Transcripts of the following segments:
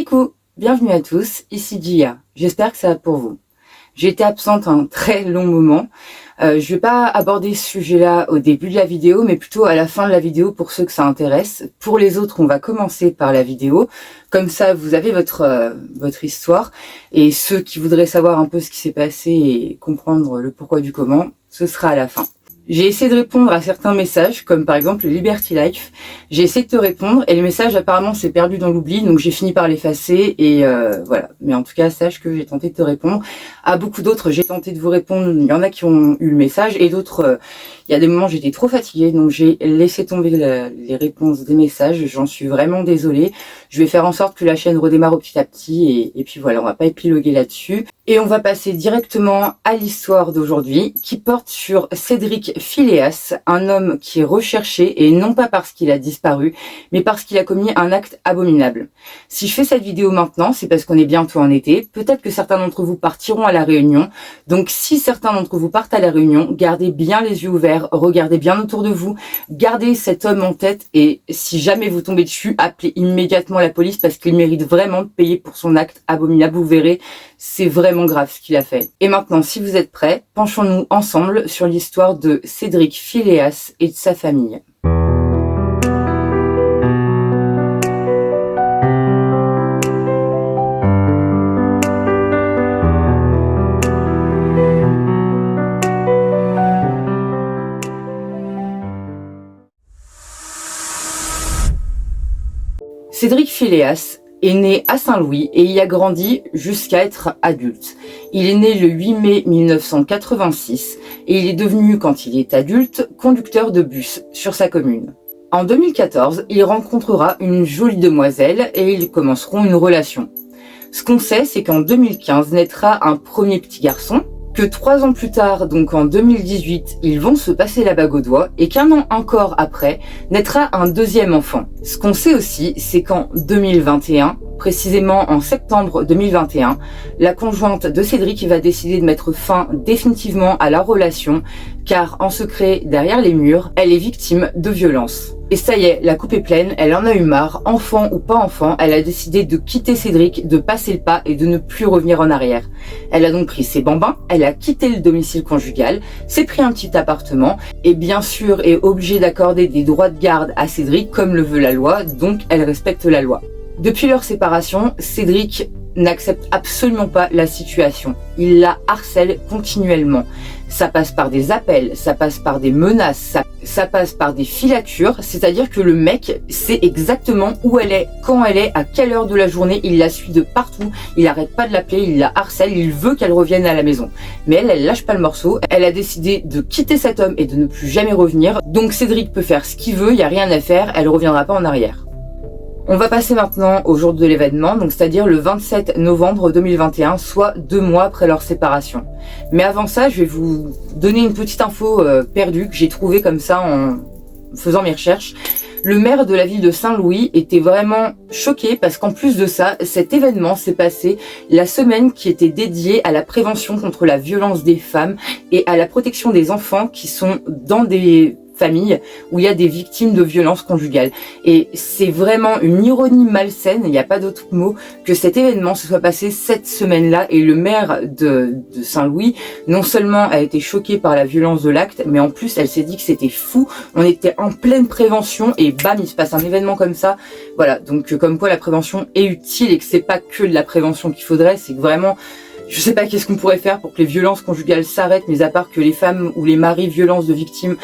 Kikou, bienvenue à tous, ici Gia, j'espère que ça va pour vous. J'ai été absente un très long moment, je vais pas aborder ce sujet-là au début de la vidéo, mais plutôt à la fin de la vidéo pour ceux que ça intéresse. Pour les autres, on va commencer par la vidéo, comme ça vous avez votre histoire, et ceux qui voudraient savoir un peu ce qui s'est passé et comprendre le pourquoi du comment, ce sera à la fin. J'ai essayé de répondre à certains messages, comme par exemple le Liberty Life. J'ai essayé de te répondre et le message apparemment s'est perdu dans l'oubli, donc j'ai fini par l'effacer et voilà. Mais en tout cas, sache que j'ai tenté de te répondre. À beaucoup d'autres, j'ai tenté de vous répondre. Il y en a qui ont eu le message et d'autres, il y a des moments j'étais trop fatiguée, donc j'ai laissé tomber les réponses des messages. J'en suis vraiment désolée. Je vais faire en sorte que la chaîne redémarre au petit à petit et puis voilà, on va pas épiloguer là-dessus. Et on va passer directement à l'histoire d'aujourd'hui qui porte sur Cédric Phileas, un homme qui est recherché et non pas parce qu'il a disparu, mais parce qu'il a commis un acte abominable. Si je fais cette vidéo maintenant, c'est parce qu'on est bientôt en été. Peut-être que certains d'entre vous partiront à La Réunion. Donc si certains d'entre vous partent à La Réunion, gardez bien les yeux ouverts, regardez bien autour de vous, gardez cet homme en tête et si jamais vous tombez dessus, appelez immédiatement la police parce qu'il mérite vraiment de payer pour son acte abominable. Vous verrez, c'est vraiment grave ce qu'il a fait. Et maintenant, si vous êtes prêts, penchons-nous ensemble sur l'histoire de Cédric Phileas et de sa famille. Cédric Phileas est né à Saint-Louis et y a grandi jusqu'à être adulte. Il est né le 8 mai 1986 et il est devenu, quand il est adulte, conducteur de bus sur sa commune. En 2014, il rencontrera une jolie demoiselle et ils commenceront une relation. Ce qu'on sait, c'est qu'en 2015 naîtra un premier petit garçon, que 3 ans plus tard, donc en 2018, ils vont se passer la bague au doigt et qu'un an encore après, naîtra un deuxième enfant. Ce qu'on sait aussi, c'est qu'en 2021, précisément en septembre 2021, la conjointe de Cédric va décider de mettre fin définitivement à la relation car en secret, derrière les murs, elle est victime de violences. Et ça y est, la coupe est pleine, elle en a eu marre, enfant ou pas enfant, elle a décidé de quitter Cédric, de passer le pas et de ne plus revenir en arrière. Elle a donc pris ses bambins, elle a quitté le domicile conjugal, s'est pris un petit appartement et bien sûr est obligée d'accorder des droits de garde à Cédric comme le veut la loi, donc elle respecte la loi. Depuis leur séparation, Cédric n'accepte absolument pas la situation. Il la harcèle continuellement. Ça passe par des appels, ça passe par des menaces, ça passe par des filatures, c'est-à-dire que le mec sait exactement où elle est, quand elle est, à quelle heure de la journée, il la suit de partout, il arrête pas de l'appeler, il la harcèle, il veut qu'elle revienne à la maison. Mais elle lâche pas le morceau, elle a décidé de quitter cet homme et de ne plus jamais revenir, donc Cédric peut faire ce qu'il veut, il y a rien à faire, elle reviendra pas en arrière. On va passer maintenant au jour de l'événement, donc c'est-à-dire le 27 novembre 2021, soit 2 mois après leur séparation. Mais avant ça, je vais vous donner une petite info perdue que j'ai trouvée comme ça en faisant mes recherches. Le maire de la ville de Saint-Louis était vraiment choqué parce qu'en plus de ça, cet événement s'est passé la semaine qui était dédiée à la prévention contre la violence des femmes et à la protection des enfants qui sont dans des famille où il y a des victimes de violences conjugales. Et c'est vraiment une ironie malsaine, il n'y a pas d'autre mot, que cet événement se soit passé cette semaine-là et le maire de Saint-Louis, non seulement a été choqué par la violence de l'acte, mais en plus elle s'est dit que c'était fou, on était en pleine prévention et bam, il se passe un événement comme ça. Voilà, donc comme quoi la prévention est utile et que c'est pas que de la prévention qu'il faudrait, c'est que vraiment je sais pas qu'est-ce qu'on pourrait faire pour que les violences conjugales s'arrêtent, mis à part que les femmes ou les maris violences de victimes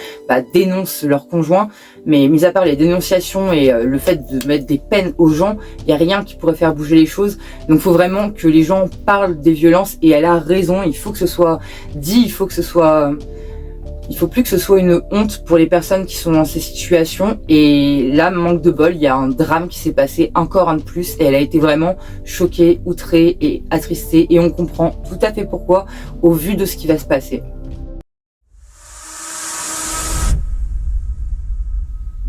dénoncent leurs conjoints. Mais mis à part les dénonciations et le fait de mettre des peines aux gens, il n'y a rien qui pourrait faire bouger les choses. Donc il faut vraiment que les gens parlent des violences et elle a raison, il faut que ce soit dit, il faut plus que ce soit une honte pour les personnes qui sont dans ces situations. Et là, manque de bol, il y a un drame qui s'est passé, encore un de plus. Et elle a été vraiment choquée, outrée et attristée. Et on comprend tout à fait pourquoi au vu de ce qui va se passer.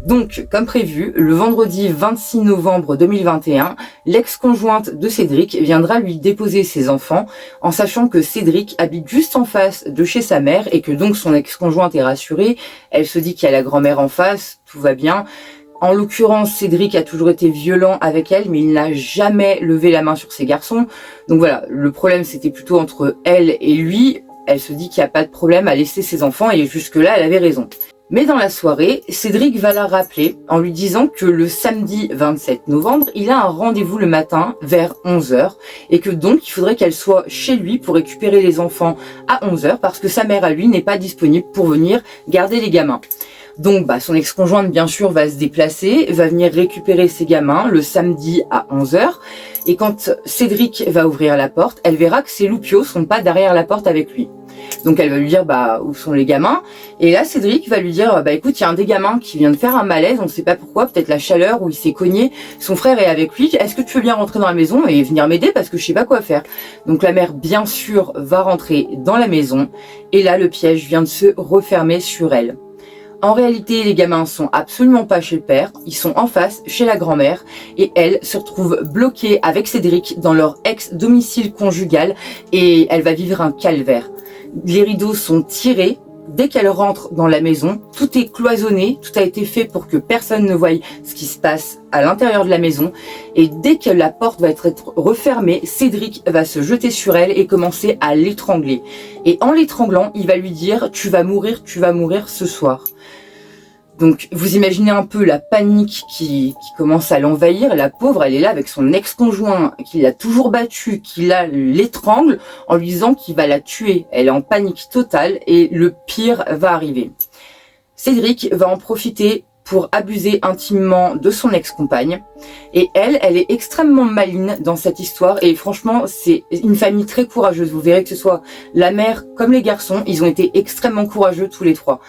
Donc, comme prévu, le vendredi 26 novembre 2021, l'ex-conjointe de Cédric viendra lui déposer ses enfants, en sachant que Cédric habite juste en face de chez sa mère et que donc son ex-conjointe est rassurée. Elle se dit qu'il y a la grand-mère en face, tout va bien. En l'occurrence, Cédric a toujours été violent avec elle, mais il n'a jamais levé la main sur ses garçons. Donc voilà, le problème c'était plutôt entre elle et lui. Elle se dit qu'il n'y a pas de problème à laisser ses enfants et jusque-là, elle avait raison. Mais dans la soirée, Cédric va la rappeler en lui disant que le samedi 27 novembre, il a un rendez-vous le matin vers 11h et que donc il faudrait qu'elle soit chez lui pour récupérer les enfants à 11h parce que sa mère à lui n'est pas disponible pour venir garder les gamins. Donc son ex-conjointe bien sûr va se déplacer, va venir récupérer ses gamins le samedi à 11h et quand Cédric va ouvrir la porte, elle verra que ses loupiaux sont pas derrière la porte avec lui. Donc elle va lui dire où sont les gamins, et là Cédric va lui dire écoute, il y a un des gamins qui vient de faire un malaise, on ne sait pas pourquoi, peut-être la chaleur ou il s'est cogné, son frère est avec lui, est-ce que tu veux bien rentrer dans la maison et venir m'aider parce que je sais pas quoi faire. Donc la mère bien sûr va rentrer dans la maison et là le piège vient de se refermer sur elle. En réalité, les gamins sont absolument pas chez le père, ils sont en face, chez la grand-mère, et elle se retrouve bloquée avec Cédric dans leur ex-domicile conjugal, et elle va vivre un calvaire. Les rideaux sont tirés, dès qu'elle rentre dans la maison, tout est cloisonné, tout a été fait pour que personne ne voie ce qui se passe à l'intérieur de la maison, et dès que la porte va être refermée, Cédric va se jeter sur elle et commencer à l'étrangler. Et en l'étranglant, il va lui dire « tu vas mourir ce soir ». Donc vous imaginez un peu la panique qui commence à l'envahir. La pauvre, elle est là avec son ex-conjoint qui l'a toujours battue, qui l'étrangle en lui disant qu'il va la tuer. Elle est en panique totale et le pire va arriver. Cédric va en profiter pour abuser intimement de son ex-compagne. Et elle est extrêmement maligne dans cette histoire. Et franchement, c'est une famille très courageuse. Vous verrez que ce soit la mère comme les garçons, ils ont été extrêmement courageux tous les trois.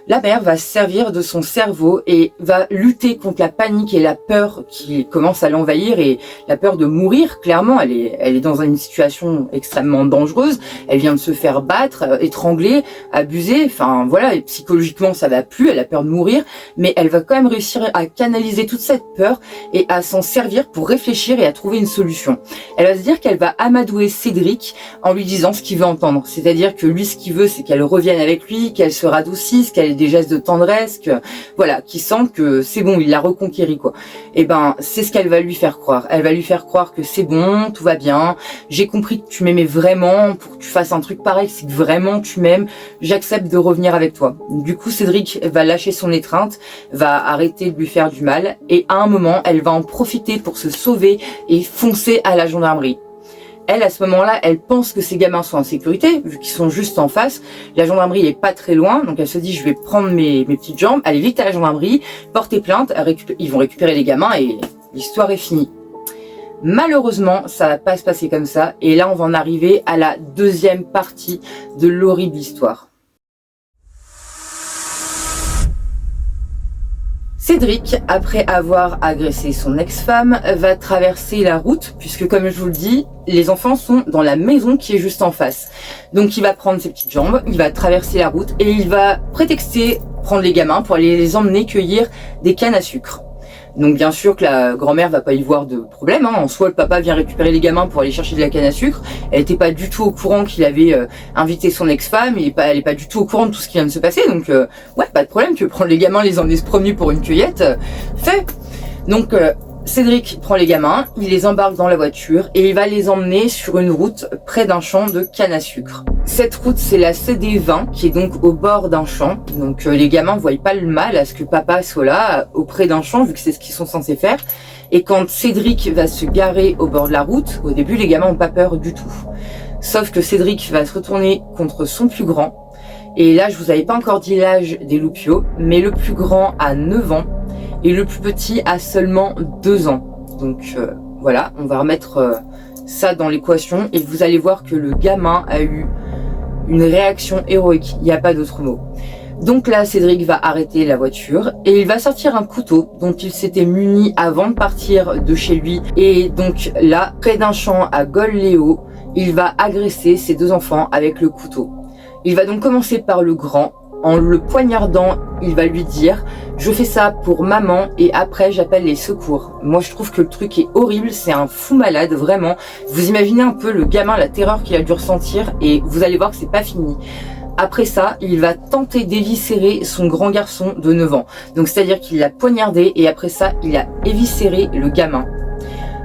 La mère va se servir de son cerveau et va lutter contre la panique et la peur qui commence à l'envahir et la peur de mourir. Clairement, elle est dans une situation extrêmement dangereuse. Elle vient de se faire battre, étrangler, abuser. Enfin voilà, et psychologiquement ça va plus. Elle a peur de mourir, mais elle va quand même réussir à canaliser toute cette peur et à s'en servir pour réfléchir et à trouver une solution. Elle va se dire qu'elle va amadouer Cédric en lui disant ce qu'il veut entendre. C'est-à-dire que lui, ce qu'il veut, c'est qu'elle revienne avec lui, qu'elle se radoucisse, qu'elle ait des gestes de tendresse, qu'il sente que c'est bon, il l'a reconquéri quoi. Et c'est ce qu'elle va lui faire croire. Elle va lui faire croire que c'est bon, tout va bien. J'ai compris que tu m'aimais vraiment. Pour que tu fasses un truc pareil, c'est que vraiment tu m'aimes. J'accepte de revenir avec toi. Du coup, Cédric va lâcher son étreinte, va arrêter de lui faire du mal. Et à un moment, elle va en profiter pour se sauver et foncer à la gendarmerie. Elle, à ce moment-là, elle pense que ses gamins sont en sécurité, vu qu'ils sont juste en face. La gendarmerie est pas très loin, donc elle se dit, je vais prendre mes petites jambes, aller vite à la gendarmerie, porter plainte, ils vont récupérer les gamins et l'histoire est finie. Malheureusement, ça va pas se passer comme ça, et là, on va en arriver à la deuxième partie de l'horrible histoire. Cédric, après avoir agressé son ex-femme, va traverser la route, puisque comme je vous le dis, les enfants sont dans la maison qui est juste en face. Donc il va prendre ses petites jambes, il va traverser la route et il va prétexter prendre les gamins pour aller les emmener cueillir des cannes à sucre. Donc bien sûr que la grand-mère va pas y voir de problème, En soi, le papa vient récupérer les gamins pour aller chercher de la canne à sucre. Elle était pas du tout au courant qu'il avait invité son ex-femme. Elle est pas du tout au courant de tout ce qui vient de se passer. Donc ouais, pas de problème, tu veux prendre les gamins, les emmener se promener pour une cueillette, fait. Donc Cédric prend les gamins, il les embarque dans la voiture et il va les emmener sur une route près d'un champ de canne à sucre. Cette route, c'est la CD20 qui est donc au bord d'un champ. Donc les gamins ne voient pas le mal à ce que papa soit là, auprès d'un champ, vu que c'est ce qu'ils sont censés faire. Et quand Cédric va se garer au bord de la route, au début, les gamins n'ont pas peur du tout. Sauf que Cédric va se retourner contre son plus grand. Et là, je vous avais pas encore dit l'âge des loupiaux, mais le plus grand a 9 ans et le plus petit a seulement 2 ans. Donc voilà, on va remettre ça dans l'équation et vous allez voir que le gamin a eu une réaction héroïque, il n'y a pas d'autre mot. Donc là, Cédric va arrêter la voiture et il va sortir un couteau dont il s'était muni avant de partir de chez lui. Et donc là, près d'un champ à Gol-Léo, il va agresser ses 2 enfants avec le couteau. Il va donc commencer par le grand. En le poignardant, il va lui dire « Je fais ça pour maman et après j'appelle les secours ». Moi je trouve que le truc est horrible, c'est un fou malade, vraiment. Vous imaginez un peu le gamin, la terreur qu'il a dû ressentir et vous allez voir que c'est pas fini. Après ça, il va tenter d'éviscérer son grand garçon de 9 ans. Donc c'est-à-dire qu'il l'a poignardé et après ça, il a éviscéré le gamin.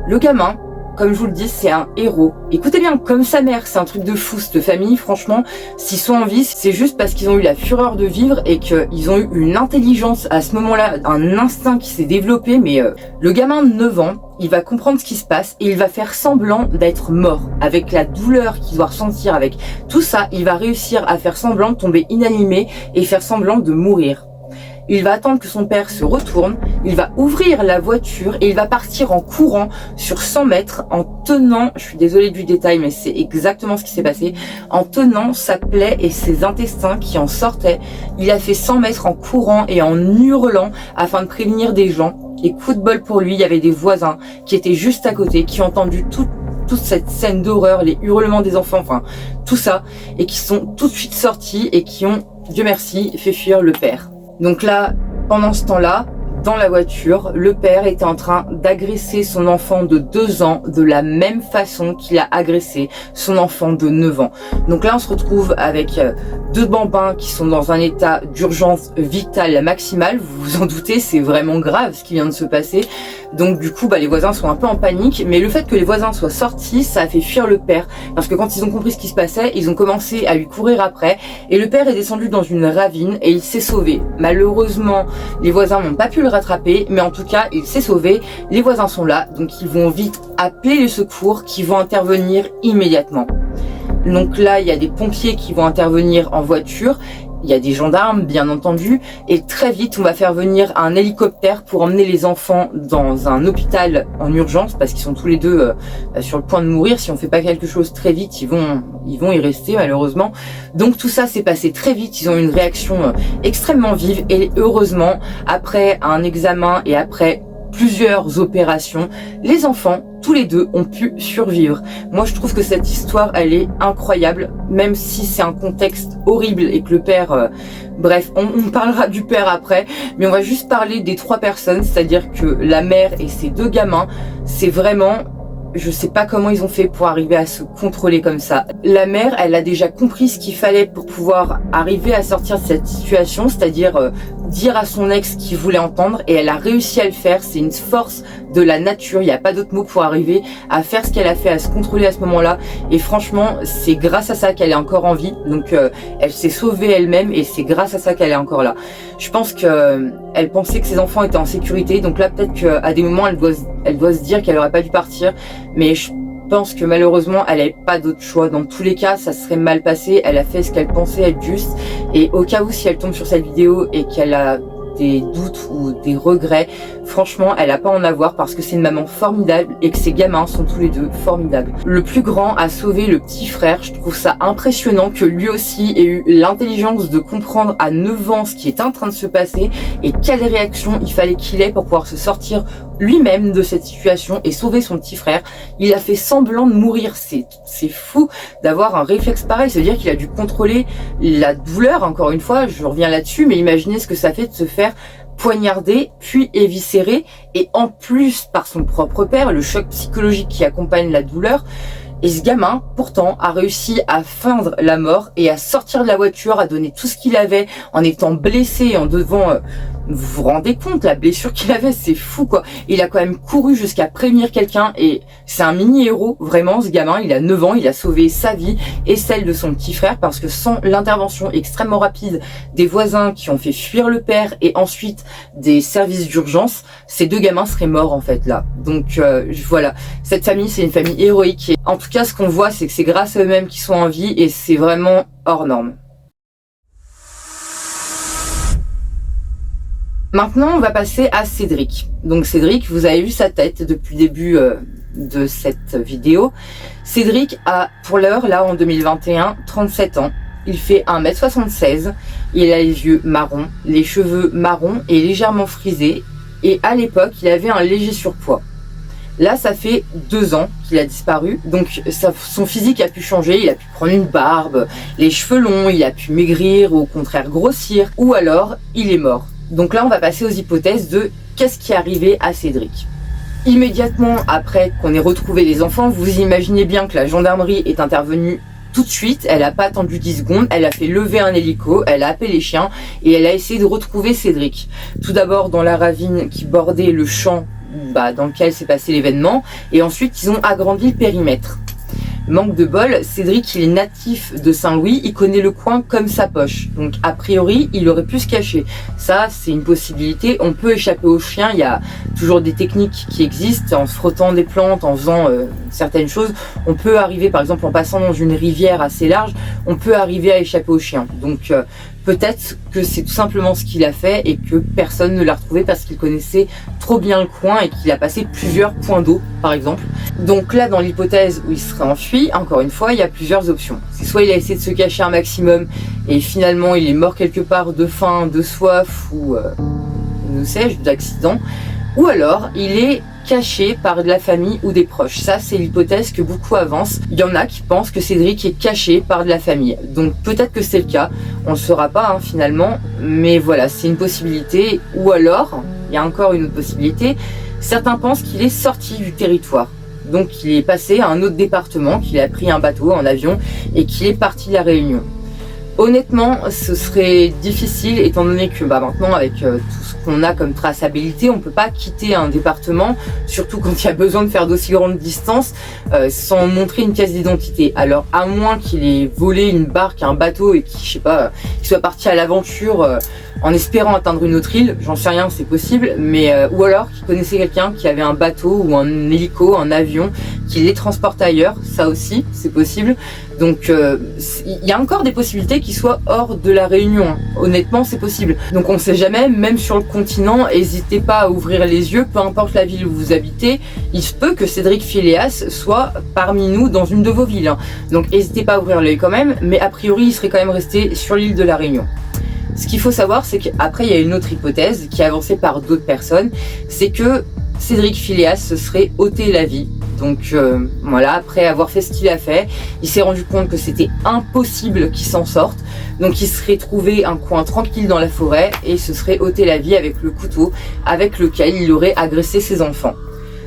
Le gamin, comme je vous le dis, c'est un héros. Écoutez bien, comme sa mère, c'est un truc de fou cette famille. Franchement, s'ils sont en vie, c'est juste parce qu'ils ont eu la fureur de vivre et qu'ils ont eu une intelligence à ce moment-là, un instinct qui s'est développé. Mais le gamin de 9 ans, il va comprendre ce qui se passe et il va faire semblant d'être mort. Avec la douleur qu'il doit ressentir, avec tout ça, il va réussir à faire semblant de tomber inanimé et faire semblant de mourir. Il va attendre que son père se retourne, il va ouvrir la voiture et il va partir en courant sur 100 mètres en tenant, je suis désolée du détail mais c'est exactement ce qui s'est passé, en tenant sa plaie et ses intestins qui en sortaient. Il a fait 100 mètres en courant et en hurlant afin de prévenir des gens. Et coup de bol pour lui, il y avait des voisins qui étaient juste à côté, qui ont entendu toute cette scène d'horreur, les hurlements des enfants, enfin tout ça, et qui sont tout de suite sortis et qui ont, Dieu merci, fait fuir le père. Donc là, pendant ce temps-là, dans la voiture, le père était en train d'agresser son enfant de 2 ans de la même façon qu'il a agressé son enfant de 9 ans. Donc là, on se retrouve avec 2 bambins qui sont dans un état d'urgence vitale maximale. Vous vous en doutez, c'est vraiment grave ce qui vient de se passer. Donc du coup, les voisins sont un peu en panique. Mais le fait que les voisins soient sortis, ça a fait fuir le père. Parce que quand ils ont compris ce qui se passait, ils ont commencé à lui courir après. Et le père est descendu dans une ravine et il s'est sauvé. Malheureusement, les voisins n'ont pas pu le rattraper, mais en tout cas il s'est sauvé. Les voisins sont là, donc ils vont vite appeler les secours qui vont intervenir immédiatement. Donc là il y a des pompiers qui vont intervenir en voiture, il y a des gendarmes bien entendu, et très vite on va faire venir un hélicoptère pour emmener les enfants dans un hôpital en urgence parce qu'ils sont tous les deux sur le point de mourir. Si on fait pas quelque chose très vite, ils vont y rester malheureusement. Donc tout ça s'est passé très vite, ils ont eu une réaction extrêmement vive et heureusement après un examen et après plusieurs opérations, les enfants, tous les deux, ont pu survivre. Moi, je trouve que cette histoire, elle est incroyable, même si c'est un contexte horrible et que le père... Bref, on parlera du père après, mais on va juste parler des 3 personnes, c'est-à-dire que la mère et ses 2 gamins, c'est vraiment... Je sais pas comment ils ont fait pour arriver à se contrôler comme ça. La mère, elle a déjà compris ce qu'il fallait pour pouvoir arriver à sortir de cette situation, c'est-à-dire dire à son ex qu'il voulait entendre, et elle a réussi à le faire. C'est une force de la nature, il n'y a pas d'autre mot pour arriver à faire ce qu'elle a fait, à se contrôler à ce moment-là. Et franchement, c'est grâce à ça qu'elle est encore en vie. Donc elle s'est sauvée elle-même et c'est grâce à ça qu'elle est encore là. Je pense que elle pensait que ses enfants étaient en sécurité, donc là peut-être qu'à des moments elle doit se dire qu'elle aurait pas dû partir, mais je pense que malheureusement elle n'avait pas d'autre choix. Dans tous les cas, ça serait mal passé. Elle a fait ce qu'elle pensait être juste, et au cas où si elle tombe sur cette vidéo et qu'elle a des doutes ou des regrets, franchement elle a pas à en avoir parce que c'est une maman formidable et que ses gamins sont tous les deux formidables. Le plus grand a sauvé le petit frère. Je trouve ça impressionnant que lui aussi ait eu l'intelligence de comprendre à 9 ans ce qui est en train de se passer et quelle réaction il fallait qu'il ait pour pouvoir se sortir lui-même de cette situation et sauver son petit frère. Il a fait semblant de mourir. C'est fou d'avoir un réflexe pareil. C'est-à-dire qu'il a dû contrôler la douleur, encore une fois, je reviens là-dessus, mais imaginez ce que ça fait de se faire poignarder, puis éviscérer, et en plus par son propre père, le choc psychologique qui accompagne la douleur. Et ce gamin, pourtant, a réussi à feindre la mort et à sortir de la voiture, à donner tout ce qu'il avait en étant blessé, en devant... vous vous rendez compte, la blessure qu'il avait, c'est fou quoi. Il a quand même couru jusqu'à prévenir quelqu'un et c'est un mini-héros, vraiment ce gamin. Il a 9 ans, il a sauvé sa vie et celle de son petit frère parce que sans l'intervention extrêmement rapide des voisins qui ont fait fuir le père et ensuite des services d'urgence, ces 2 gamins seraient morts en fait là. Donc voilà, cette famille c'est une famille héroïque et en tout cas ce qu'on voit c'est que c'est grâce à eux-mêmes qu'ils sont en vie et c'est vraiment hors norme. Maintenant, on va passer à Cédric. Donc Cédric, vous avez vu sa tête depuis le début de cette vidéo. Cédric a, pour l'heure, là en 2021, 37 ans. Il fait 1m76, il a les yeux marrons, les cheveux marrons et légèrement frisés. Et à l'époque, il avait un léger surpoids. Là, ça fait 2 ans qu'il a disparu, donc son physique a pu changer, il a pu prendre une barbe, les cheveux longs, il a pu maigrir ou au contraire grossir, ou alors il est mort. Donc là, on va passer aux hypothèses de qu'est-ce qui est arrivé à Cédric. Immédiatement après qu'on ait retrouvé les enfants, vous imaginez bien que la gendarmerie est intervenue Tout de suite, elle n'a pas attendu 10 secondes, elle a fait lever un hélico, elle a appelé les chiens et elle a essayé de retrouver Cédric. Tout d'abord dans la ravine qui bordait le champ dans lequel s'est passé l'événement, et ensuite ils ont agrandi le périmètre. Manque de bol, Cédric il est natif de Saint-Louis, il connaît le coin comme sa poche. Donc a priori, il aurait pu se cacher. Ça, c'est une possibilité. On peut échapper aux chiens, il y a toujours des techniques qui existent. En se frottant des plantes, en faisant certaines choses, on peut arriver, par exemple en passant dans une rivière assez large, on peut arriver à échapper aux chiens. Donc peut-être que c'est tout simplement ce qu'il a fait et que personne ne l'a retrouvé parce qu'il connaissait trop bien le coin et qu'il a passé plusieurs points d'eau, par exemple. Donc là, dans l'hypothèse où il serait enfui, encore une fois, il y a plusieurs options. C'est soit il a essayé de se cacher un maximum et finalement il est mort quelque part de faim, de soif ou ne sais-je, d'accident, ou alors il est caché par de la famille ou des proches. Ça, c'est l'hypothèse que beaucoup avancent. Il y en a qui pensent que Cédric est caché par de la famille. Donc peut-être que c'est le cas. On ne le saura pas finalement. Mais voilà, c'est une possibilité. Ou alors, il y a encore une autre possibilité. Certains pensent qu'il est sorti du territoire. Donc il est passé à un autre département, qu'il a pris un bateau, un avion et qu'il est parti de la Réunion. Honnêtement, ce serait difficile étant donné que maintenant avec tout ce qu'on a comme traçabilité, on peut pas quitter un département, surtout quand il y a besoin de faire d'aussi grandes distances, sans montrer une pièce d'identité. Alors à moins qu'il ait volé une barque, un bateau et qu'il, je sais pas, qu'il soit parti à l'aventure en espérant atteindre une autre île, j'en sais rien, c'est possible, mais ou alors qu'il connaissait quelqu'un qui avait un bateau ou un hélico, un avion, qui les transporte ailleurs, ça aussi, c'est possible. Donc il y a encore des possibilités qui soient hors de la Réunion. Honnêtement, c'est possible. Donc on ne sait jamais, même sur le continent, n'hésitez pas à ouvrir les yeux, peu importe la ville où vous habitez. Il se peut que Cédric Philéas soit parmi nous dans une de vos villes. Donc n'hésitez pas à ouvrir l'œil quand même, mais a priori, il serait quand même resté sur l'île de la Réunion. Ce qu'il faut savoir, c'est qu'après, il y a une autre hypothèse qui est avancée par d'autres personnes, c'est que Cédric Philéas se serait ôté la vie. Donc voilà, après avoir fait ce qu'il a fait, il s'est rendu compte que c'était impossible qu'il s'en sorte. Donc il serait trouvé un coin tranquille dans la forêt et se serait ôté la vie avec le couteau avec lequel il aurait agressé ses enfants.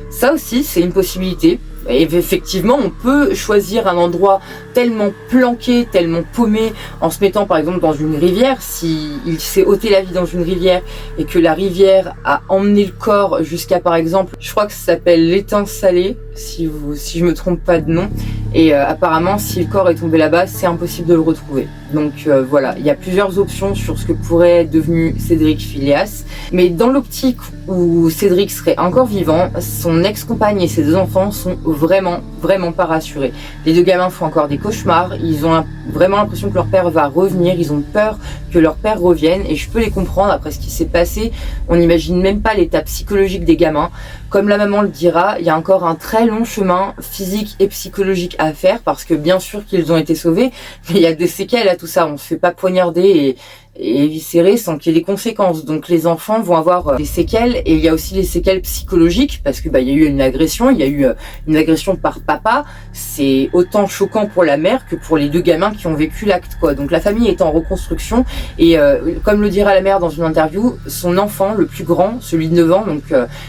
Ça aussi, c'est une possibilité. Et effectivement, on peut choisir un endroit tellement planqué, tellement paumé, en se mettant par exemple dans une rivière. S'il s'est ôté la vie dans une rivière et que la rivière a emmené le corps jusqu'à, par exemple, je crois que ça s'appelle l'étang salé, si je me trompe pas de nom. Et apparemment, si le corps est tombé là-bas, c'est impossible de le retrouver. Donc voilà, il y a plusieurs options sur ce que pourrait être devenu Cédric Philéas. Mais dans l'optique où Cédric serait encore vivant, son ex-compagne et ses 2 enfants sont vraiment pas rassurés. Les 2 gamins font encore des cauchemars, ils ont vraiment l'impression que leur père va revenir, ils ont peur que leur père revienne et je peux les comprendre après ce qui s'est passé. On n'imagine même pas l'état psychologique des gamins. Comme la maman le dira, il y a encore un très long chemin physique et psychologique à faire parce que bien sûr qu'ils ont été sauvés, mais il y a des séquelles à tout ça. On se fait pas poignarder et éviscérer sans qu'il y ait des conséquences. Donc les enfants vont avoir des séquelles et il y a aussi les séquelles psychologiques parce que il y a eu une agression, il y a eu une agression par papa. C'est autant choquant pour la mère que pour les 2 gamins qui ont vécu l'acte, quoi. Donc la famille est en reconstruction et comme le dira la mère dans une interview, son enfant le plus grand, celui de 9 ans, donc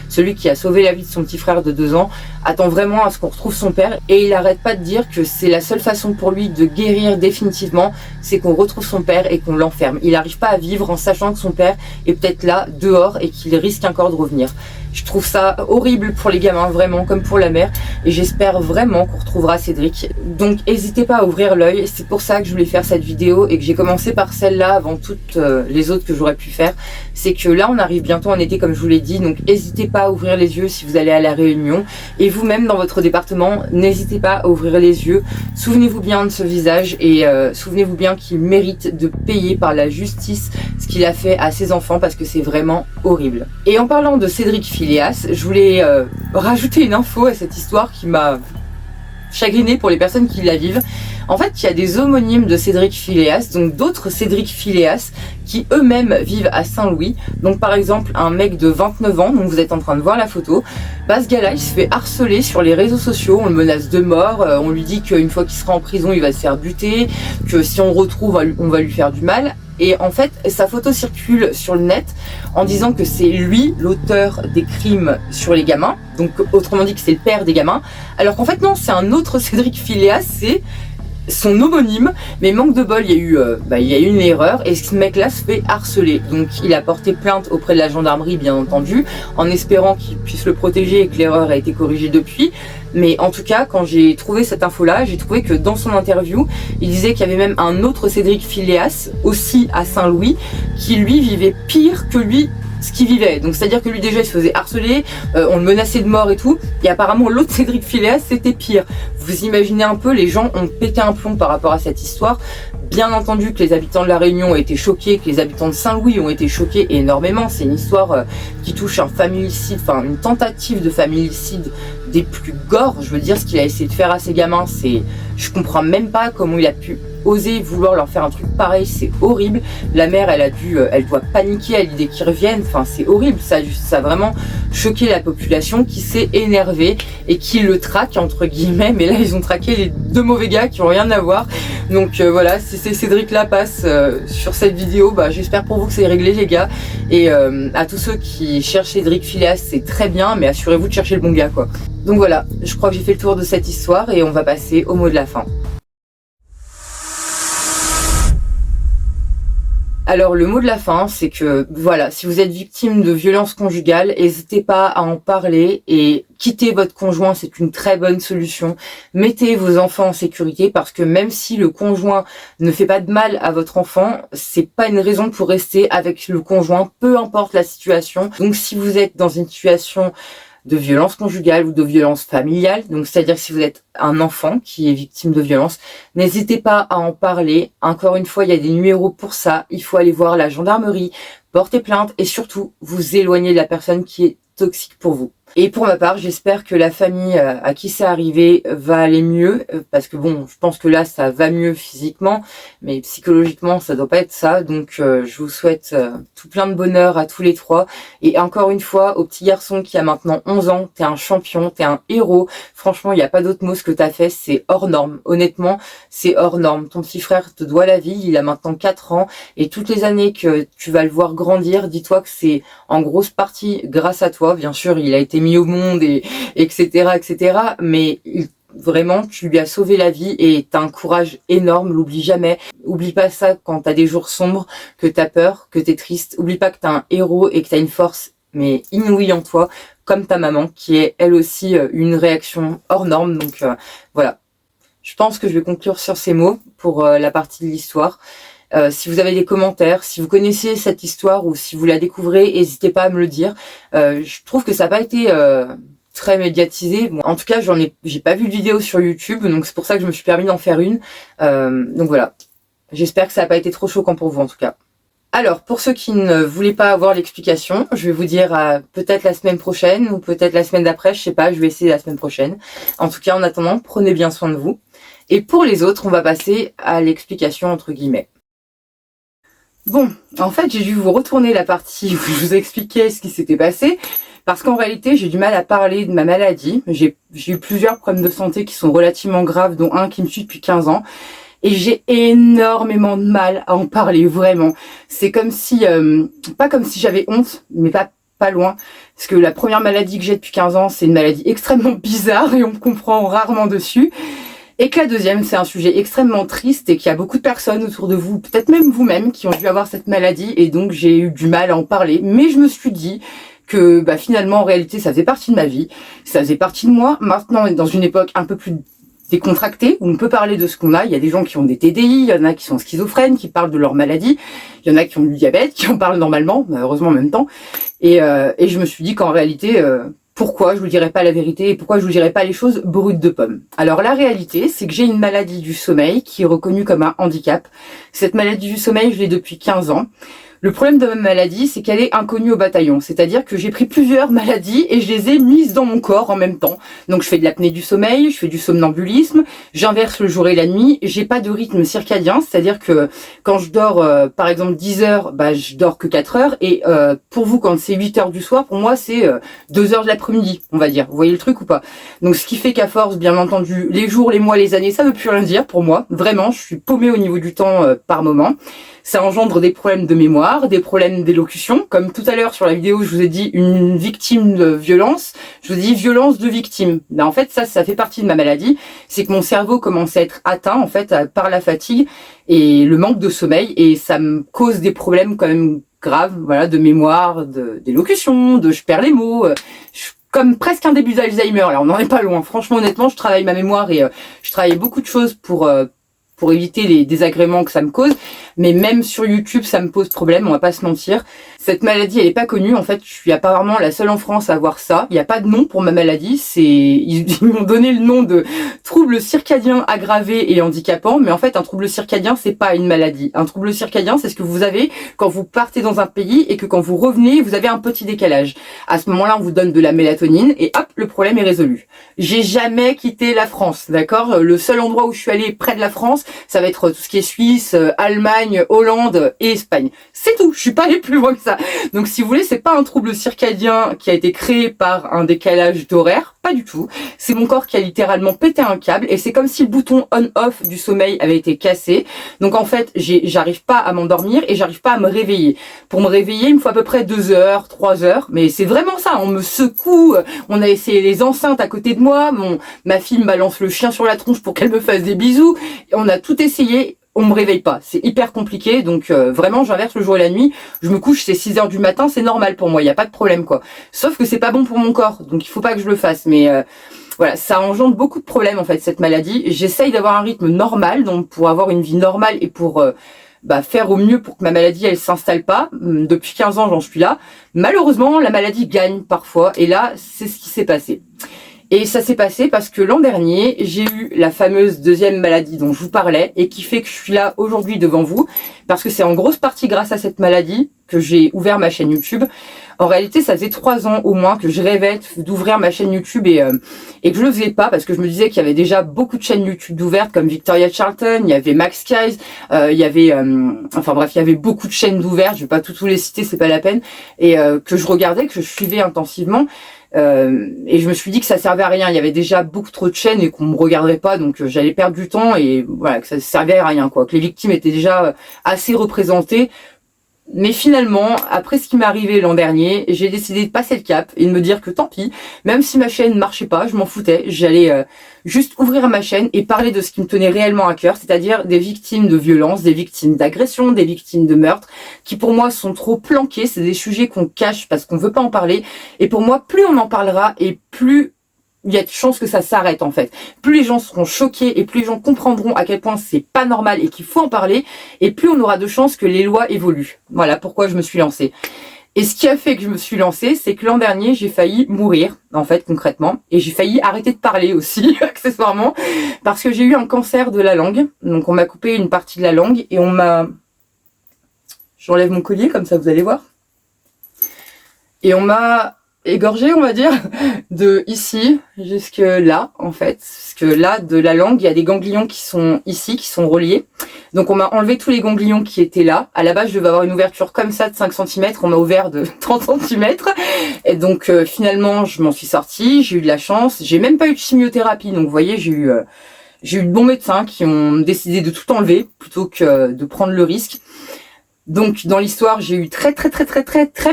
celui qui a sauvé la vie de son petit frère de 2 ans, attend vraiment à ce qu'on retrouve son père et il arrête pas de dire que c'est la seule façon pour lui de guérir définitivement, c'est qu'on retrouve son père et qu'on l'enferme. Il n'arrive pas à vivre en sachant que son père est peut-être là, dehors, et qu'il risque encore de revenir. Je trouve ça horrible pour les gamins, vraiment, comme pour la mère, et j'espère vraiment qu'on retrouvera Cédric. Donc n'hésitez pas à ouvrir l'œil, c'est pour ça que je voulais faire cette vidéo et que j'ai commencé par celle-là avant toutes les autres que j'aurais pu faire. C'est que là on arrive bientôt en été comme je vous l'ai dit, donc n'hésitez pas à ouvrir les yeux si vous allez à la Réunion, et vous-même dans votre département, n'hésitez pas à ouvrir les yeux. Souvenez-vous bien de ce visage et souvenez-vous bien qu'il mérite de payer par la justice ce qu'il a fait à ses enfants parce que c'est vraiment horrible. Et en parlant de Cédric Philéas, je voulais rajouter une info à cette histoire qui m'a chagrinée pour les personnes qui la vivent. En fait, il y a des homonymes de Cédric Philéas, donc d'autres Cédric Philéas qui eux-mêmes vivent à Saint-Louis. Donc par exemple, un mec de 29 ans, donc vous êtes en train de voir la photo, ce gars-là, il se fait harceler sur les réseaux sociaux, on le menace de mort, on lui dit qu'une fois qu'il sera en prison, il va se faire buter, que si on le retrouve, on va lui faire du mal. Et en fait, sa photo circule sur le net en disant que c'est lui l'auteur des crimes sur les gamins. Donc autrement dit que c'est le père des gamins. Alors qu'en fait non, c'est un autre Cédric Philéas, c'est son homonyme, mais manque de bol, il y a eu une erreur et ce mec-là se fait harceler. Donc il a porté plainte auprès de la gendarmerie, bien entendu, en espérant qu'il puisse le protéger et que l'erreur a été corrigée depuis. Mais en tout cas, quand j'ai trouvé cette info-là, j'ai trouvé que dans son interview, il disait qu'il y avait même un autre Cédric Philéas, aussi à Saint-Louis, qui lui vivait pire que lui ce qu'il vivait. Donc c'est-à-dire que lui déjà il se faisait harceler, on le menaçait de mort et tout, et apparemment l'autre Cédric Philéas c'était pire. Vous imaginez un peu, les gens ont pété un plomb par rapport à cette histoire. Bien entendu que les habitants de La Réunion ont été choqués, que les habitants de Saint-Louis ont été choqués énormément. C'est une histoire qui touche un familicide, enfin une tentative de familicide des plus gores. Je veux dire, ce qu'il a essayé de faire à ses gamins, je comprends même pas comment il a pu oser vouloir leur faire un truc pareil, c'est horrible. La mère, elle doit paniquer à l'idée qu'ils reviennent, enfin c'est horrible, ça a vraiment choqué la population qui s'est énervée et qui le traque entre guillemets, mais là ils ont traqué les deux mauvais gars qui ont rien à voir. Donc voilà, si ces Cédric là passe sur cette vidéo, j'espère pour vous que c'est réglé les gars, et à tous ceux qui cherchent Cédric Philéas, c'est très bien, mais assurez-vous de chercher le bon gars quoi. Donc voilà, je crois que j'ai fait le tour de cette histoire et on va passer au mot de la fin. Alors le mot de la fin, c'est que voilà, si vous êtes victime de violences conjugales, n'hésitez pas à en parler et quitter votre conjoint, c'est une très bonne solution. Mettez vos enfants en sécurité parce que même si le conjoint ne fait pas de mal à votre enfant, c'est pas une raison pour rester avec le conjoint, peu importe la situation. Donc si vous êtes dans une situation de violence conjugale ou de violence familiale, donc c'est-à-dire si vous êtes un enfant qui est victime de violence, n'hésitez pas à en parler. Encore une fois, il y a des numéros pour ça, il faut aller voir la gendarmerie, porter plainte et surtout vous éloigner de la personne qui est toxique pour vous. Et pour ma part, j'espère que la famille à qui c'est arrivé va aller mieux, parce que bon, je pense que là, ça va mieux physiquement, mais psychologiquement, ça doit pas être ça. Donc, je vous souhaite tout plein de bonheur à tous les trois. Et encore une fois, au petit garçon qui a maintenant 11 ans, t'es un champion, t'es un héros. Franchement, il n'y a pas d'autre mot, ce que t'as fait, c'est hors norme. Honnêtement, c'est hors norme. Ton petit frère te doit la vie, il a maintenant 4 ans, et toutes les années que tu vas le voir grandir, dis-toi que c'est en grosse partie grâce à toi. Bien sûr, il a été mis au monde et etc., mais vraiment tu lui as sauvé la vie et t'as un courage énorme, l'oublie jamais. Oublie pas ça quand t'as des jours sombres, que t'as peur, que t'es triste. Oublie pas que t'as un héros et que t'as une force mais inouïe en toi, comme ta maman qui est elle aussi une réaction hors norme. Donc voilà, je pense que je vais conclure sur ces mots pour la partie de l'histoire. Si vous avez des commentaires, si vous connaissez cette histoire ou si vous la découvrez, n'hésitez pas à me le dire. Je trouve que ça n'a pas été très médiatisé. Bon, en tout cas, j'ai pas vu de vidéo sur YouTube, donc c'est pour ça que je me suis permis d'en faire une. Donc voilà, j'espère que ça n'a pas été trop choquant pour vous en tout cas. Alors, pour ceux qui ne voulaient pas avoir l'explication, je vais vous dire peut-être la semaine prochaine ou peut-être la semaine d'après, je sais pas, je vais essayer la semaine prochaine. En tout cas, en attendant, prenez bien soin de vous. Et pour les autres, on va passer à l'explication entre guillemets. Bon, en fait, j'ai dû vous retourner la partie où je vous expliquais ce qui s'était passé, parce qu'en réalité, j'ai du mal à parler de ma maladie. J'ai eu plusieurs problèmes de santé qui sont relativement graves, dont un qui me suit depuis 15 ans. Et j'ai énormément de mal à en parler, vraiment. C'est comme si, pas comme si j'avais honte, mais pas loin. Parce que la première maladie que j'ai depuis 15 ans, c'est une maladie extrêmement bizarre et on me comprend rarement dessus. Et que la deuxième, c'est un sujet extrêmement triste et qu'il y a beaucoup de personnes autour de vous, peut-être même vous-même, qui ont dû avoir cette maladie et donc j'ai eu du mal à en parler. Mais je me suis dit que finalement, en réalité, ça faisait partie de ma vie, ça faisait partie de moi. Maintenant, on est dans une époque un peu plus décontractée, où on peut parler de ce qu'on a. Il y a des gens qui ont des TDI, il y en a qui sont schizophrènes, qui parlent de leur maladie, il y en a qui ont du diabète, qui en parlent normalement, heureusement en même temps. Et je me suis dit qu'en réalité... pourquoi je vous dirais pas la vérité et pourquoi je vous dirais pas les choses brutes de pomme. Alors la réalité, c'est que j'ai une maladie du sommeil qui est reconnue comme un handicap. Cette maladie du sommeil, je l'ai depuis 15 ans. Le problème de ma maladie, c'est qu'elle est inconnue au bataillon. C'est-à-dire que j'ai pris plusieurs maladies et je les ai mises dans mon corps en même temps. Donc je fais de l'apnée du sommeil, je fais du somnambulisme, j'inverse le jour et la nuit, j'ai pas de rythme circadien, c'est-à-dire que quand je dors par exemple 10 heures, je dors que 4 heures et pour vous quand c'est 8 heures du soir, pour moi c'est 2 heures de l'après-midi, on va dire. Vous voyez le truc ou pas? Donc ce qui fait qu'à force, bien entendu, les jours, les mois, les années, ça veut plus rien dire pour moi. Vraiment, je suis paumée au niveau du temps par moment. Ça engendre des problèmes de mémoire. mémoire, des problèmes d'élocution. Comme tout à l'heure sur la vidéo, je vous ai dit une victime de violence. Je vous dis violence de victime. Ben, en fait, ça fait partie de ma maladie. C'est que mon cerveau commence à être atteint, en fait, par la fatigue et le manque de sommeil. Et ça me cause des problèmes quand même graves, voilà, de mémoire, d'élocution, je perds les mots. Comme presque un début d'Alzheimer. Là, on n'en est pas loin. Franchement, honnêtement, je travaille ma mémoire et je travaille beaucoup de choses pour éviter les désagréments que ça me cause. Mais même sur YouTube, ça me pose problème, on va pas se mentir. Cette maladie, elle est pas connue. En fait, je suis apparemment la seule en France à avoir ça. Il n'y a pas de nom pour ma maladie. Ils m'ont donné le nom de trouble circadien aggravé et handicapant. Mais en fait, un trouble circadien, c'est pas une maladie. Un trouble circadien, c'est ce que vous avez quand vous partez dans un pays et que quand vous revenez, vous avez un petit décalage. À ce moment-là, on vous donne de la mélatonine et hop, le problème est résolu. J'ai jamais quitté la France, d'accord? Le seul endroit où je suis allée près de la France, ça va être tout ce qui est Suisse, Allemagne, Hollande et Espagne. C'est tout, je suis pas allée plus loin que ça. Donc si vous voulez, c'est pas un trouble circadien qui a été créé par un décalage d'horaire, pas du tout. C'est mon corps qui a littéralement pété un câble et c'est comme si le bouton on-off du sommeil avait été cassé. Donc en fait, j'arrive pas à m'endormir et j'arrive pas à me réveiller. Pour me réveiller, il me faut à peu près 2 heures, 3 heures, mais c'est vraiment ça, on me secoue, on a essayé les enceintes à côté de moi, ma fille me balance le chien sur la tronche pour qu'elle me fasse des bisous, on a tout essayé, on me réveille pas, c'est hyper compliqué, donc vraiment j'inverse le jour et la nuit, je me couche, c'est 6 heures du matin, c'est normal pour moi, il n'y a pas de problème quoi. Sauf que c'est pas bon pour mon corps, donc il faut pas que je le fasse, mais voilà, ça engendre beaucoup de problèmes en fait cette maladie. J'essaye d'avoir un rythme normal, donc pour avoir une vie normale et pour faire au mieux pour que ma maladie elle s'installe pas. Depuis 15 ans j'en suis là. Malheureusement la maladie gagne parfois et là c'est ce qui s'est passé. Et ça s'est passé parce que l'an dernier, j'ai eu la fameuse deuxième maladie dont je vous parlais et qui fait que je suis là aujourd'hui devant vous parce que c'est en grosse partie grâce à cette maladie que j'ai ouvert ma chaîne YouTube. En réalité, ça faisait 3 ans au moins que je rêvais d'ouvrir ma chaîne YouTube et que je le faisais pas parce que je me disais qu'il y avait déjà beaucoup de chaînes YouTube d'ouvertes comme Victoria Charlton, il y avait Max Skies, il y avait enfin bref, il y avait beaucoup de chaînes d'ouvertes, je vais pas tous les citer, c'est pas la peine, et que je regardais, que je suivais intensivement. Et je me suis dit que ça servait à rien, il y avait déjà beaucoup trop de chaînes et qu'on me regarderait pas, donc j'allais perdre du temps et voilà, que ça servait à rien quoi, que les victimes étaient déjà assez représentées. Mais finalement, après ce qui m'est arrivé l'an dernier, j'ai décidé de passer le cap et de me dire que tant pis, même si ma chaîne ne marchait pas, je m'en foutais, j'allais juste ouvrir ma chaîne et parler de ce qui me tenait réellement à cœur, c'est-à-dire des victimes de violence, des victimes d'agression, des victimes de meurtre, qui pour moi sont trop planqués, c'est des sujets qu'on cache parce qu'on veut pas en parler, et pour moi, plus on en parlera et plus il y a de chances que ça s'arrête en fait. Plus les gens seront choqués et plus les gens comprendront à quel point c'est pas normal et qu'il faut en parler, et plus on aura de chances que les lois évoluent. Voilà pourquoi je me suis lancée. Et ce qui a fait que je me suis lancée, c'est que l'an dernier, j'ai failli mourir, en fait, concrètement. Et j'ai failli arrêter de parler aussi, accessoirement, parce que j'ai eu un cancer de la langue. Donc on m'a coupé une partie de la langue et on m'a... J'enlève mon collier, comme ça vous allez voir. Et on m'a égorgé, on va dire, de ici jusque là, en fait. Parce que là, de la langue, il y a des ganglions qui sont ici, qui sont reliés. Donc on m'a enlevé tous les ganglions qui étaient là. À la base, je devais avoir une ouverture comme ça de 5 cm. On m'a ouvert de 30 cm. Et donc finalement, je m'en suis sortie. J'ai eu de la chance. J'ai même pas eu de chimiothérapie. Donc vous voyez, j'ai eu de bons médecins qui ont décidé de tout enlever plutôt que de prendre le risque. Donc dans l'histoire, j'ai eu très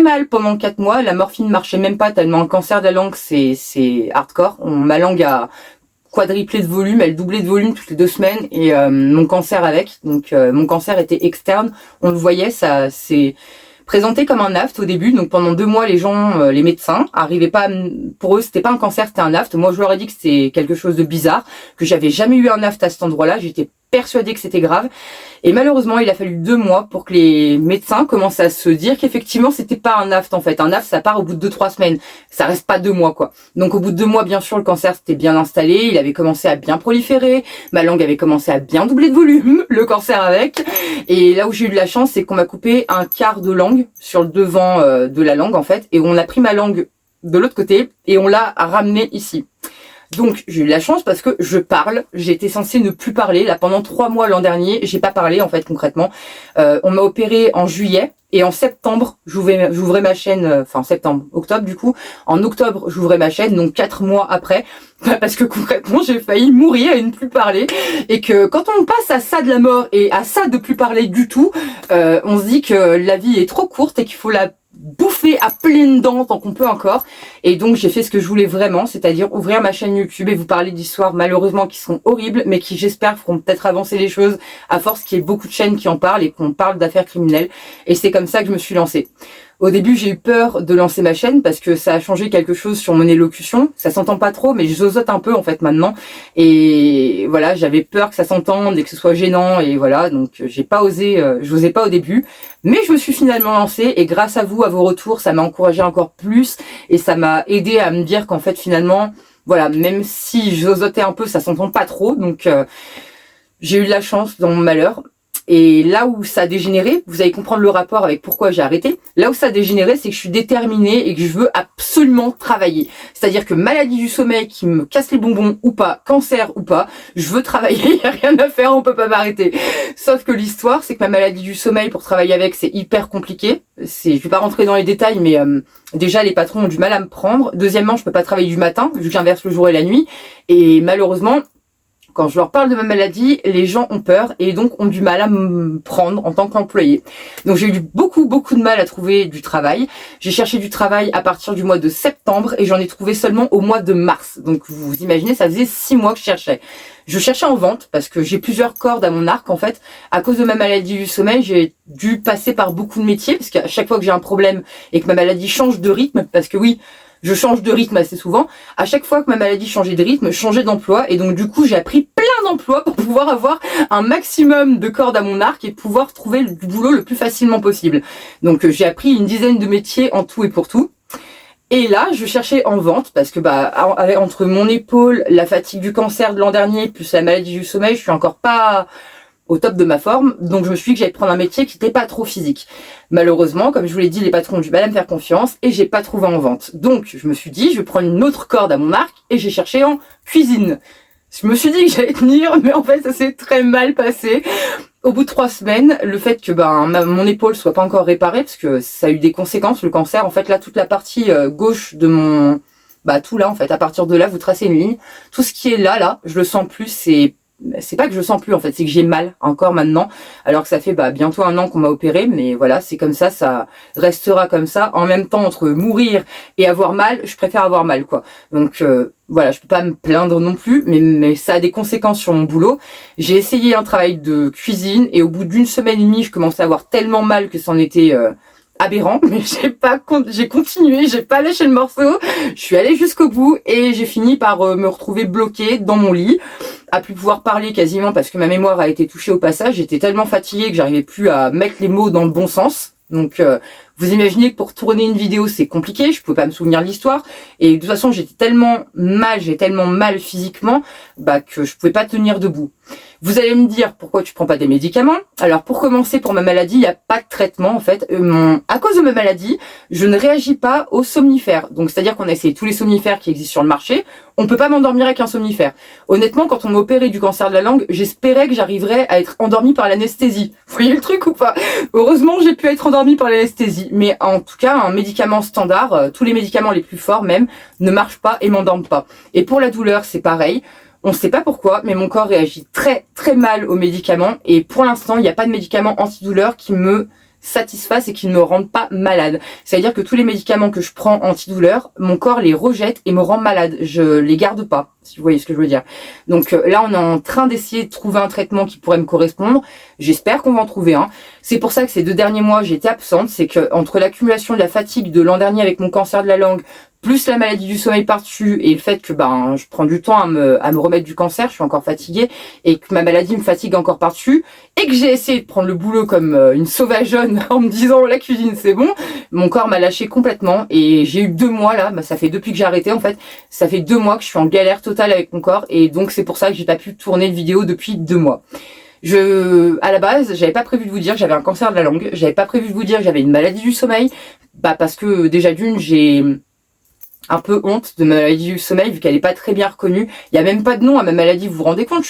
mal pendant 4 mois. La morphine marchait même pas tellement un cancer de la langue, c'est hardcore. Ma langue a quadruplé de volume, elle doublait de volume toutes les 2 semaines et mon cancer avec. Donc mon cancer était externe, on le voyait, ça s'est présenté comme un aft au début. Donc pendant 2 mois, les gens, les médecins, arrivaient pas pour eux, c'était pas un cancer, c'était un aft. Moi, je leur ai dit que c'était quelque chose de bizarre, que j'avais jamais eu un aft à cet endroit-là. J'étais persuadée que c'était grave. Et malheureusement, il a fallu 2 mois pour que les médecins commencent à se dire qu'effectivement, c'était pas un aft en fait. Un aft, ça part au bout de 2-3 semaines. Ça reste pas 2 mois quoi. Donc au bout de 2 mois, bien sûr, le cancer s'était bien installé. Il avait commencé à bien proliférer. Ma langue avait commencé à bien doubler de volume. Le cancer avec. Et là où j'ai eu de la chance, c'est qu'on m'a coupé un quart de langue sur le devant de la langue en fait. Et on a pris ma langue de l'autre côté et on l'a ramenée ici. Donc j'ai eu de la chance parce que je parle. J'étais censée ne plus parler. Là pendant 3 mois l'an dernier, j'ai pas parlé en fait concrètement. On m'a opéré en juillet et en septembre j'ouvrais ma chaîne. Enfin octobre du coup. En octobre j'ouvrais ma chaîne, donc 4 mois après. Parce que concrètement j'ai failli mourir et ne plus parler. Et que quand on passe à ça de la mort et à ça de plus parler du tout, on se dit que la vie est trop courte et qu'il faut la bouffer à pleines dents tant qu'on peut encore. Et donc j'ai fait ce que je voulais vraiment, c'est-à-dire ouvrir ma chaîne YouTube et vous parler d'histoires malheureusement qui sont horribles, mais qui j'espère feront peut-être avancer les choses à force qu'il y ait beaucoup de chaînes qui en parlent et qu'on parle d'affaires criminelles. Et c'est comme ça que je me suis lancée. Au début, j'ai eu peur de lancer ma chaîne parce que ça a changé quelque chose sur mon élocution. Ça s'entend pas trop, mais je zozote un peu en fait maintenant. Et voilà, j'avais peur que ça s'entende et que ce soit gênant. Et voilà, donc j'ai pas osé, j'osais pas au début. Mais je me suis finalement lancée et grâce à vous, à vos retours, ça m'a encouragée encore plus et ça m'a aidé à me dire qu'en fait finalement, voilà, même si je zozotais un peu, ça s'entend pas trop. Donc j'ai eu de la chance dans mon malheur. Et là où ça a dégénéré, vous allez comprendre le rapport avec pourquoi j'ai arrêté. Là où ça a dégénéré, c'est que je suis déterminée et que je veux absolument travailler. C'est-à-dire que maladie du sommeil qui me casse les bonbons ou pas, cancer ou pas, je veux travailler, il n'y a rien à faire, on peut pas m'arrêter. Sauf que l'histoire, c'est que ma maladie du sommeil, pour travailler avec, c'est hyper compliqué. Je vais pas rentrer dans les détails, mais déjà les patrons ont du mal à me prendre. Deuxièmement, je peux pas travailler du matin, vu que j'inverse le jour et la nuit. Et malheureusement, quand je leur parle de ma maladie, les gens ont peur et donc ont du mal à me prendre en tant qu'employé. Donc j'ai eu beaucoup de mal à trouver du travail. J'ai cherché du travail à partir du mois de septembre et j'en ai trouvé seulement au mois de mars. Donc vous imaginez, ça faisait 6 mois que je cherchais. Je cherchais en vente parce que j'ai plusieurs cordes à mon arc en fait. À cause de ma maladie du sommeil, j'ai dû passer par beaucoup de métiers parce qu'à chaque fois que j'ai un problème et que ma maladie change de rythme, parce que oui, je change de rythme assez souvent. À chaque fois que ma maladie changeait de rythme, je changeais d'emploi. Et donc, du coup, j'ai appris plein d'emplois pour pouvoir avoir un maximum de cordes à mon arc et pouvoir trouver du boulot le plus facilement possible. Donc, j'ai appris une dizaine de métiers en tout et pour tout. Et là, je cherchais en vente parce que entre mon épaule, la fatigue du cancer de l'an dernier, plus la maladie du sommeil, je suis encore pas au top de ma forme, donc je me suis dit que j'allais prendre un métier qui n'était pas trop physique. Malheureusement, comme je vous l'ai dit, les patrons ont du mal à me faire confiance et j'ai pas trouvé en vente. Donc je me suis dit, je vais prendre une autre corde à mon arc et j'ai cherché en cuisine. Je me suis dit que j'allais tenir, mais en fait ça s'est très mal passé. Au bout de 3 semaines, le fait que mon épaule soit pas encore réparée, parce que ça a eu des conséquences, le cancer, en fait là toute la partie gauche de mon... tout là en fait, à partir de là, vous tracez une ligne. Tout ce qui est là, je le sens plus, c'est pas que je sens plus en fait, c'est que j'ai mal encore maintenant, alors que ça fait bientôt 1 an qu'on m'a opéré, mais voilà, c'est comme ça restera comme ça. En même temps, entre mourir et avoir mal, je préfère avoir mal quoi. Donc voilà, je peux pas me plaindre non plus, mais ça a des conséquences sur mon boulot. J'ai essayé un travail de cuisine et au bout d'1 semaine et demie, je commençais à avoir tellement mal que c'en était aberrant, mais j'ai continué, j'ai pas lâché le morceau, je suis allée jusqu'au bout et j'ai fini par me retrouver bloquée dans mon lit, à plus pouvoir parler quasiment parce que ma mémoire a été touchée au passage. J'étais tellement fatiguée que j'arrivais plus à mettre les mots dans le bon sens. Donc vous imaginez que pour tourner une vidéo c'est compliqué, je pouvais pas me souvenir de l'histoire et de toute façon j'ai tellement mal physiquement que je pouvais pas tenir debout. Vous allez me dire pourquoi tu prends pas des médicaments. Alors pour commencer, pour ma maladie, il n'y a pas de traitement en fait. À cause de ma maladie, je ne réagis pas aux somnifères. Donc c'est-à-dire qu'on a essayé tous les somnifères qui existent sur le marché. On peut pas m'endormir avec un somnifère. Honnêtement, quand on m'a opéré du cancer de la langue, j'espérais que j'arriverais à être endormie par l'anesthésie. Vous voyez le truc ou pas? Heureusement, j'ai pu être endormie par l'anesthésie. Mais en tout cas, un médicament standard, tous les médicaments les plus forts même, ne marchent pas et m'endorment pas. Et pour la douleur, c'est pareil. On ne sait pas pourquoi, mais mon corps réagit très mal aux médicaments. Et pour l'instant, il n'y a pas de médicaments antidouleurs qui me satisfassent et qui ne me rendent pas malade. C'est-à-dire que tous les médicaments que je prends antidouleurs, mon corps les rejette et me rend malade. Je les garde pas, si vous voyez ce que je veux dire. Donc là, on est en train d'essayer de trouver un traitement qui pourrait me correspondre. J'espère qu'on va en trouver un. C'est pour ça que ces 2 derniers mois, j'étais absente. C'est que entre l'accumulation de la fatigue de l'an dernier avec mon cancer de la langue, plus la maladie du sommeil par-dessus et le fait que je prends du temps à me remettre du cancer, je suis encore fatiguée et que ma maladie me fatigue encore par-dessus et que j'ai essayé de prendre le boulot comme une sauvageonne en me disant la cuisine c'est bon, mon corps m'a lâché complètement et j'ai eu 2 mois là, ça fait depuis que j'ai arrêté en fait, ça fait 2 mois que je suis en galère totale avec mon corps et donc c'est pour ça que j'ai pas pu tourner de vidéo depuis 2 mois. À la base, j'avais pas prévu de vous dire que j'avais un cancer de la langue, j'avais pas prévu de vous dire que j'avais une maladie du sommeil, parce que déjà d'une, un peu honte de ma maladie du sommeil vu qu'elle est pas très bien reconnue. Il y a même pas de nom à ma maladie, vous vous rendez compte?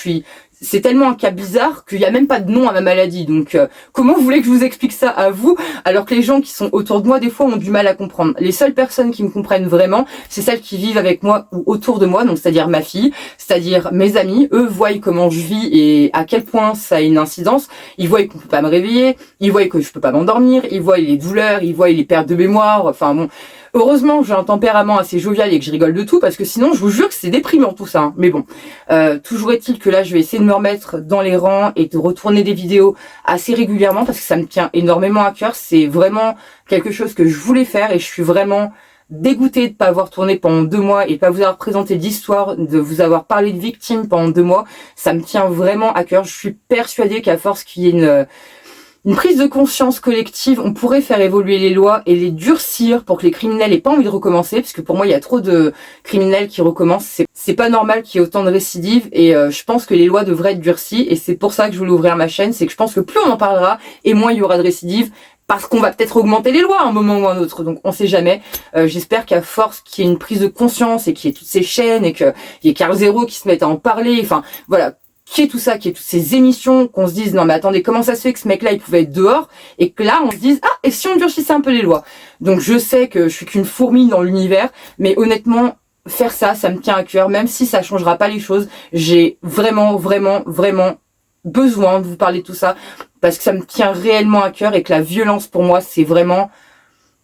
C'est tellement un cas bizarre qu'il y a même pas de nom à ma maladie. Donc comment vous voulez que je vous explique ça à vous alors que les gens qui sont autour de moi des fois ont du mal à comprendre. Les seules personnes qui me comprennent vraiment, c'est celles qui vivent avec moi ou autour de moi, donc c'est-à-dire ma fille, c'est-à-dire mes amis. Eux voient comment je vis et à quel point ça a une incidence. Ils voient qu'on peut pas me réveiller, ils voient que je peux pas m'endormir, ils voient les douleurs, ils voient les pertes de mémoire. Enfin bon, heureusement j'ai un tempérament assez jovial et que je rigole de tout parce que sinon je vous jure que c'est déprimant tout ça. Hein. Mais bon, toujours est-il que là je vais essayer de me remettre dans les rangs et de retourner des vidéos assez régulièrement parce que ça me tient énormément à cœur. C'est vraiment quelque chose que je voulais faire et je suis vraiment dégoûtée de pas avoir tourné pendant 2 mois et de pas vous avoir présenté d'histoire, de vous avoir parlé de victimes pendant 2 mois. Ça me tient vraiment à cœur. Je suis persuadée qu'à force qu'il y ait une prise de conscience collective, on pourrait faire évoluer les lois et les durcir pour que les criminels aient pas envie de recommencer, parce que pour moi il y a trop de criminels qui recommencent, c'est pas normal qu'il y ait autant de récidives et je pense que les lois devraient être durcies et c'est pour ça que je voulais ouvrir ma chaîne, c'est que je pense que plus on en parlera et moins il y aura de récidives, parce qu'on va peut-être augmenter les lois à un moment ou à un autre, donc on sait jamais. J'espère qu'à force qu'il y ait une prise de conscience et qu'il y ait toutes ces chaînes et qu'il y ait Carl Zero qui se mette à en parler, enfin voilà, qu'il y ait tout ça, qu'il y ait toutes ces émissions, qu'on se dise non mais attendez, comment ça se fait que ce mec-là il pouvait être dehors et que là on se dise ah, et si on durcissait un peu les lois. Donc je sais que je suis qu'une fourmi dans l'univers, mais honnêtement faire ça, ça me tient à cœur, même si ça changera pas les choses. J'ai vraiment besoin de vous parler de tout ça parce que ça me tient réellement à cœur et que la violence pour moi c'est vraiment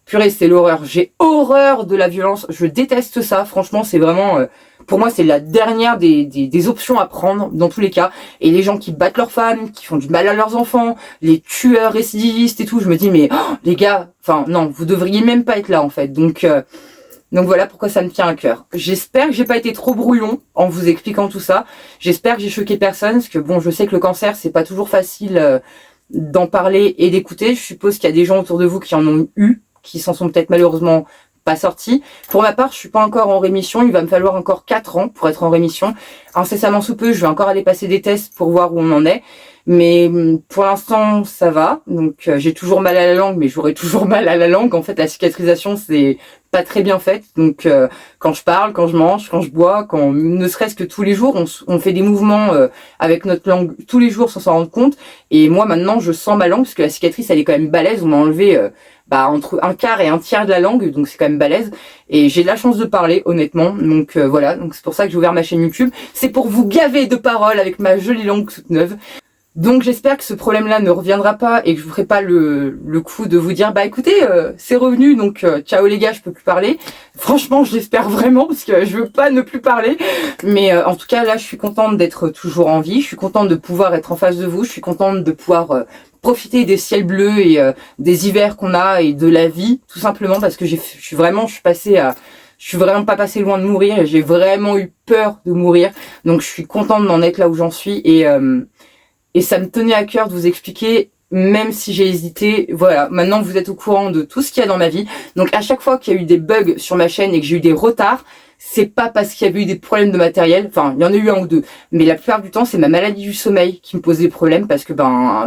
purée, c'est l'horreur. J'ai horreur de la violence. Je déteste ça. Franchement, c'est vraiment, pour moi, c'est la dernière des options à prendre dans tous les cas. Et les gens qui battent leurs femmes, qui font du mal à leurs enfants, les tueurs récidivistes et tout, je me dis, mais oh, les gars, enfin non, vous devriez même pas être là en fait. Donc voilà pourquoi ça me tient à cœur. J'espère que j'ai pas été trop brouillon en vous expliquant tout ça. J'espère que j'ai choqué personne, parce que bon, je sais que le cancer, c'est pas toujours facile d'en parler et d'écouter. Je suppose qu'il y a des gens autour de vous qui en ont eu, qui s'en sont peut-être malheureusement pas sortis. Pour ma part, je suis pas encore en rémission. Il va me falloir encore 4 ans pour être en rémission. Incessamment sous peu, je vais encore aller passer des tests pour voir où on en est. Mais pour l'instant, ça va. Donc j'ai toujours mal à la langue, mais j'aurai toujours mal à la langue. En fait, la cicatrisation, c'est pas très bien faite. Donc quand je parle, quand je mange, quand je bois, quand ne serait-ce que tous les jours, on fait des mouvements avec notre langue tous les jours sans s'en rendre compte. Et moi, maintenant, je sens ma langue parce que la cicatrice, elle est quand même balèze. On m'a enlevé entre un quart et un tiers de la langue, donc c'est quand même balèze. Et j'ai de la chance de parler, honnêtement. Donc voilà, donc c'est pour ça que j'ai ouvert ma chaîne YouTube. C'est pour vous gaver de paroles avec ma jolie langue toute neuve. Donc j'espère que ce problème-là ne reviendra pas et que je vous ferai pas le coup de vous dire bah écoutez c'est revenu donc ciao les gars, je peux plus parler. Franchement je l'espère vraiment parce que je veux pas ne plus parler. Mais en tout cas là je suis contente d'être toujours en vie, je suis contente de pouvoir être en face de vous, je suis contente de pouvoir profiter des ciels bleus et des hivers qu'on a et de la vie tout simplement parce que je suis vraiment pas passée loin de mourir et j'ai vraiment eu peur de mourir. Donc je suis contente d'en être là où j'en suis et ça me tenait à cœur de vous expliquer, même si j'ai hésité. Voilà, maintenant vous êtes au courant de tout ce qu'il y a dans ma vie. Donc à chaque fois qu'il y a eu des bugs sur ma chaîne et que j'ai eu des retards, c'est pas parce qu'il y avait eu des problèmes de matériel, enfin il y en a eu 1 ou 2, mais la plupart du temps c'est ma maladie du sommeil qui me pose des problèmes parce que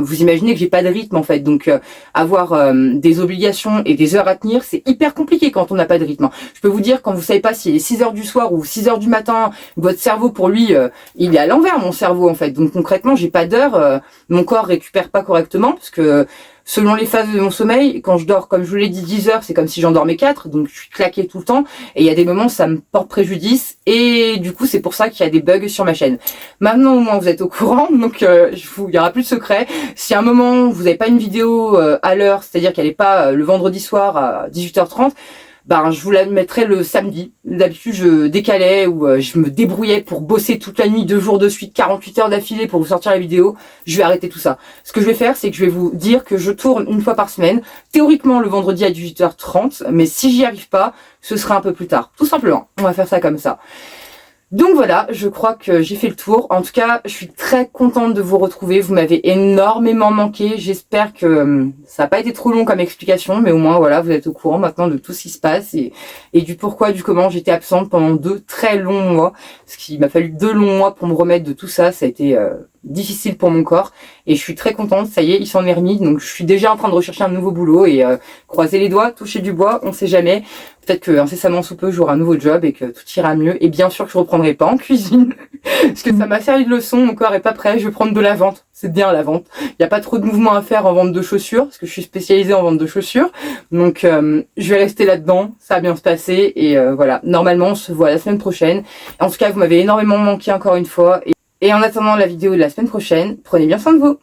vous imaginez que j'ai pas de rythme en fait, donc avoir des obligations et des heures à tenir c'est hyper compliqué quand on n'a pas de rythme. Je peux vous dire quand vous savez pas s'il est 6 heures du soir ou 6 heures du matin, votre cerveau pour lui il est à l'envers mon cerveau en fait, donc concrètement j'ai pas d'heure, mon corps récupère pas correctement parce que selon les phases de mon sommeil, quand je dors, comme je vous l'ai dit, 10 heures, c'est comme si j'en dormais 4, donc je suis claquée tout le temps, et il y a des moments où ça me porte préjudice, et du coup, c'est pour ça qu'il y a des bugs sur ma chaîne. Maintenant, au moins, vous êtes au courant, donc il y aura plus de secret. Si à un moment, vous n'avez pas une vidéo à l'heure, c'est-à-dire qu'elle n'est pas le vendredi soir à 18h30, je vous la mettrai le samedi. D'habitude, je décalais ou je me débrouillais pour bosser toute la nuit, 2 jours de suite, 48 heures d'affilée pour vous sortir la vidéo. Je vais arrêter tout ça. Ce que je vais faire, c'est que je vais vous dire que je tourne 1 fois par semaine, théoriquement le vendredi à 18h30, mais si j'y arrive pas, ce sera un peu plus tard. Tout simplement. On va faire ça comme ça. Donc voilà, je crois que j'ai fait le tour. En tout cas, je suis très contente de vous retrouver. Vous m'avez énormément manqué. J'espère que ça n'a pas été trop long comme explication, mais au moins voilà, vous êtes au courant maintenant de tout ce qui se passe et du pourquoi, du comment j'étais absente pendant 2 très longs mois. Parce qu'il m'a fallu 2 longs mois pour me remettre de tout ça. Ça a été difficile pour mon corps et je suis très contente, ça y est, il s'en est remis, donc je suis déjà en train de rechercher un nouveau boulot et croiser les doigts, toucher du bois, on sait jamais, peut-être que incessamment sous peu j'aurai un nouveau job et que tout ira mieux et bien sûr que je reprendrai pas en cuisine parce que ça m'a servi de leçon, mon corps est pas prêt, je vais prendre de la vente, c'est bien la vente, il n'y a pas trop de mouvements à faire en vente de chaussures parce que je suis spécialisée en vente de chaussures, donc je vais rester là-dedans, ça va bien se passer et voilà, normalement on se voit la semaine prochaine. En tout cas vous m'avez énormément manqué encore une fois et en attendant la vidéo de la semaine prochaine, prenez bien soin de vous.